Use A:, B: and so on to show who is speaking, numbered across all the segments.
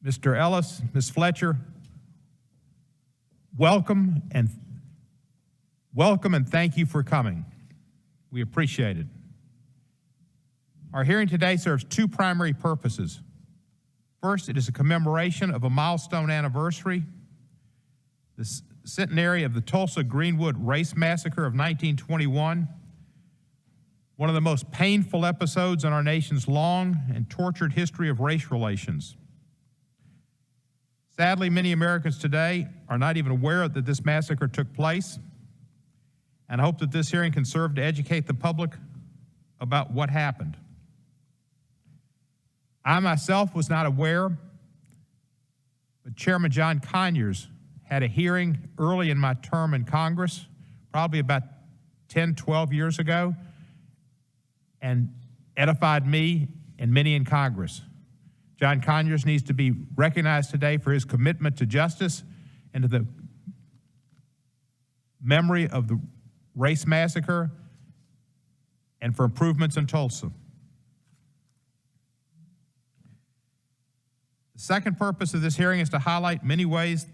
A: Mr. Ellis, Ms. Fletcher, welcome and thank you for coming. We appreciate it. Our hearing today serves two primary purposes. First, it is a commemoration of a milestone anniversary, the centenary of the Tulsa-Greenwood race massacre of 1921, one of the most painful episodes in our nation's long and tortured history of race relations. Sadly, many Americans today are not even aware that this massacre took place, and I hope that this hearing can serve to educate the public about what happened. I myself was not aware, but Chairman John Conyers had a hearing early in my term in Congress, probably about 10, 12 years ago, and edified me and many in Congress. John Conyers needs to be recognized today for his commitment to justice and to the memory of the race massacre and for improvements in Tulsa. The second purpose of this hearing is to highlight many ways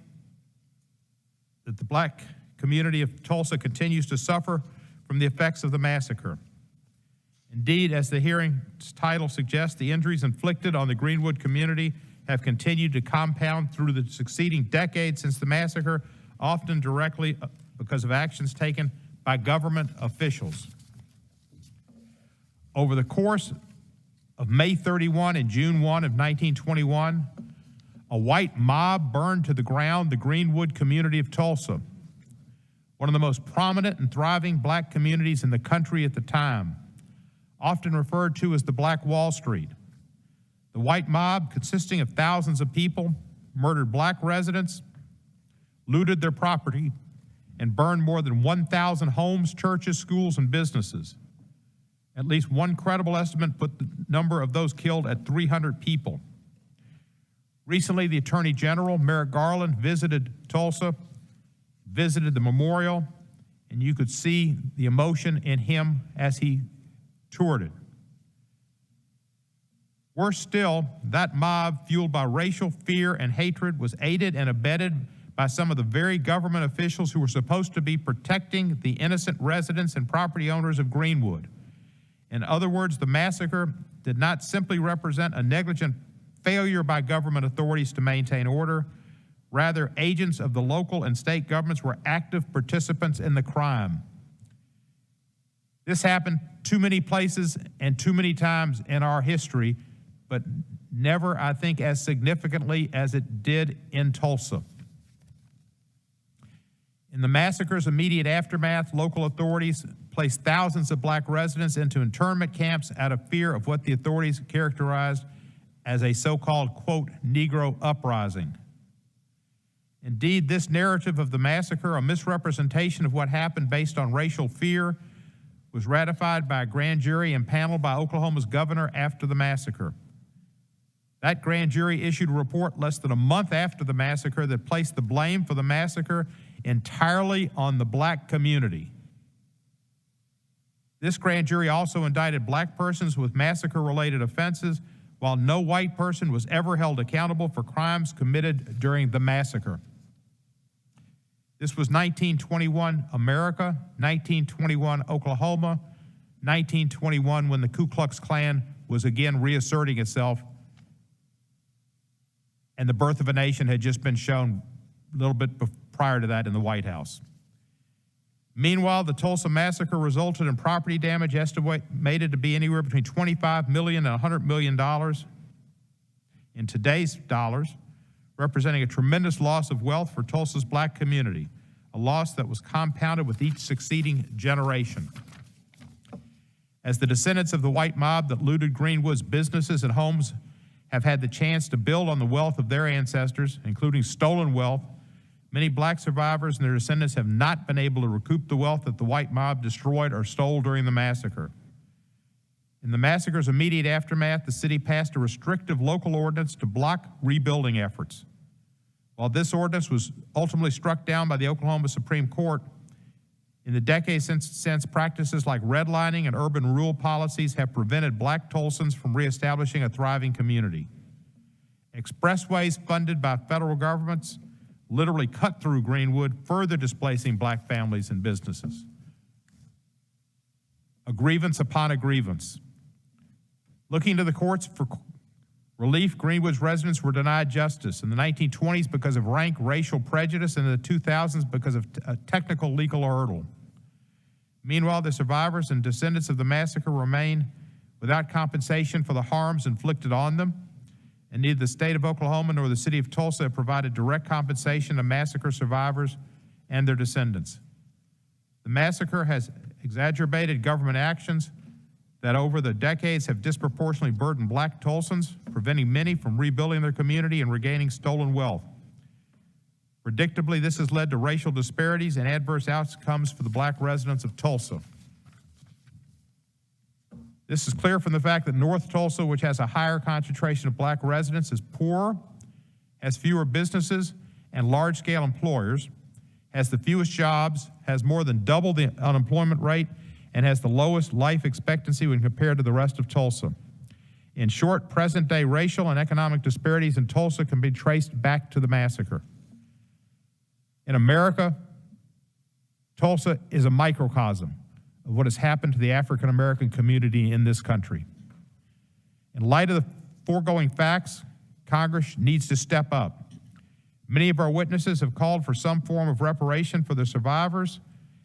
A: that the black community of Tulsa continues to suffer from the effects of the massacre. Indeed, as the hearing's title suggests, the injuries inflicted on the Greenwood community have continued to compound through the succeeding decades since the massacre, often directly because of actions taken by government officials. Over the course of May 31 and June 1 of 1921, a white mob burned to the ground the Greenwood community of Tulsa, one of the most prominent and thriving black communities in the country at the time, often referred to as the Black Wall Street. The white mob, consisting of thousands of people, murdered black residents, looted their property, and burned more than 1,000 homes, churches, schools, and businesses. At least one credible estimate put the number of those killed at 300 people. Recently, the Attorney General, Merrick Garland, visited Tulsa, visited the memorial, and you could see the emotion in him as he toured it. Worse still, that mob, fueled by racial fear and hatred, was aided and abetted by some of the very government officials who were supposed to be protecting the innocent residents and property owners of Greenwood. In other words, the massacre did not simply represent a negligent failure by government authorities to maintain order. Rather, agents of the local and state governments were active participants in the crime. This happened too many places and too many times in our history, but never, I think, as significantly as it did in Tulsa. In the massacre's immediate aftermath, local authorities placed thousands of black residents into internment camps out of fear of what the authorities characterized as a so-called, quote, Negro uprising. Indeed, this narrative of the massacre, a misrepresentation of what happened based on racial fear, was ratified by a grand jury impaneled by Oklahoma's governor after the massacre. That grand jury issued a report less than a month after the massacre that placed the blame for the massacre entirely on the black community. This grand jury also indicted black persons with massacre-related offenses, while no white person was ever held accountable for crimes committed during the massacre. This was 1921 America, 1921 Oklahoma, 1921 when the Ku Klux Klan was again reasserting itself, and the birth of a nation had just been shown a little bit prior to that in the White House. Meanwhile, the Tulsa massacre resulted in property damage estimated to be anywhere between $25 million and $100 million in today's dollars, representing a tremendous loss of wealth for Tulsa's black community, a loss that was compounded with each succeeding generation. As the descendants of the white mob that looted Greenwood's businesses and homes have had the chance to build on the wealth of their ancestors, including stolen wealth, many black survivors and their descendants have not been able to recoup the wealth that the white mob destroyed or stole during the massacre. In the massacre's immediate aftermath, the city passed a restrictive local ordinance to block rebuilding efforts. While this ordinance was ultimately struck down by the Oklahoma Supreme Court, in the decades since practices like redlining and urban rural policies have prevented black Tulsans from reestablishing a thriving community. Expressways funded by federal governments literally cut through Greenwood, further displacing black families and businesses. A grievance upon a grievance. Looking to the courts for relief, Greenwood's residents were denied justice in the 1920s because of rank racial prejudice, and in the 2000s because of a technical legal hurdle. Meanwhile, the survivors and descendants of the massacre remain without compensation for the harms inflicted on them, and neither the state of Oklahoma nor the city of Tulsa have provided direct compensation to massacre survivors and their descendants. The massacre has exacerbated government actions that over the decades have disproportionately burdened black Tulsans, preventing many from rebuilding their community and regaining stolen wealth. Predictably, this has led to racial disparities and adverse outcomes for the black residents of Tulsa. This is clear from the fact that North Tulsa, which has a higher concentration of black residents, is poorer, has fewer businesses and large-scale employers, has the fewest jobs, has more than double the unemployment rate, and has the lowest life expectancy when compared to the rest of Tulsa. In short, present-day racial and economic disparities in Tulsa can be traced back to the massacre. In America, Tulsa is a microcosm of what has happened to the African-American community in this country. In light of the foregoing facts, Congress needs to step up. Many of our witnesses have called for some form of reparation for the survivors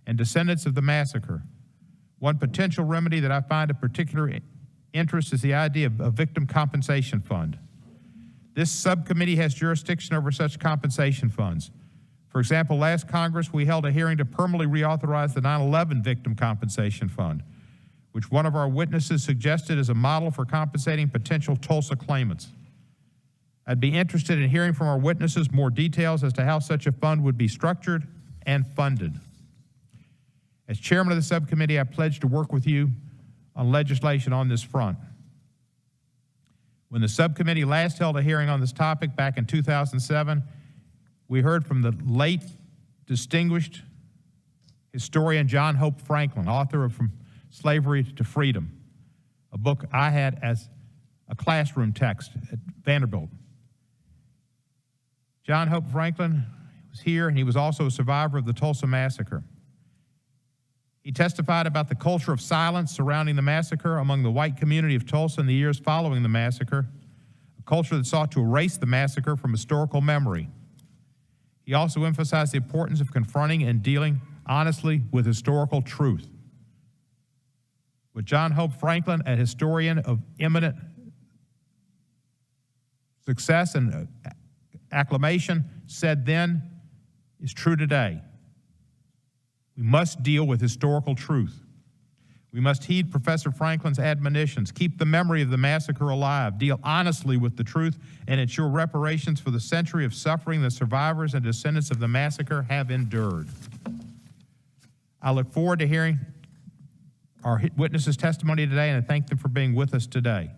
A: and descendants of the massacre. One potential remedy that I find of particular interest is the idea of a victim compensation fund. This subcommittee has jurisdiction over such compensation funds. For example, last Congress, we held a hearing to permanently reauthorize the 9/11 Victim Compensation Fund, which one of our witnesses suggested as a model for compensating potential Tulsa claimants. I'd be interested in hearing from our witnesses more details as to how such a fund would be structured and funded. As chairman of the subcommittee, I pledge to work with you on legislation on this front. When the subcommittee last held a hearing on this topic back in 2007, we heard from the late distinguished historian John Hope Franklin, author of From Slavery to Freedom, a book I had as a classroom text at Vanderbilt. John Hope Franklin was here, and he was also a survivor of the Tulsa Massacre. He testified about the culture of silence surrounding the massacre among the white community of Tulsa in the years following the massacre, a culture that sought to erase the massacre from historical memory. He also emphasized the importance of confronting and dealing honestly with historical truth. What John Hope Franklin, a historian of eminent success and acclamation, said then is true today. We must deal with historical truth. We must heed Professor Franklin's admonitions, keep the memory of the massacre alive, deal honestly with the truth, and ensure reparations for the century of suffering the survivors and descendants of the massacre have endured. I look forward to hearing our witnesses' testimony today, and I thank them for being with us today.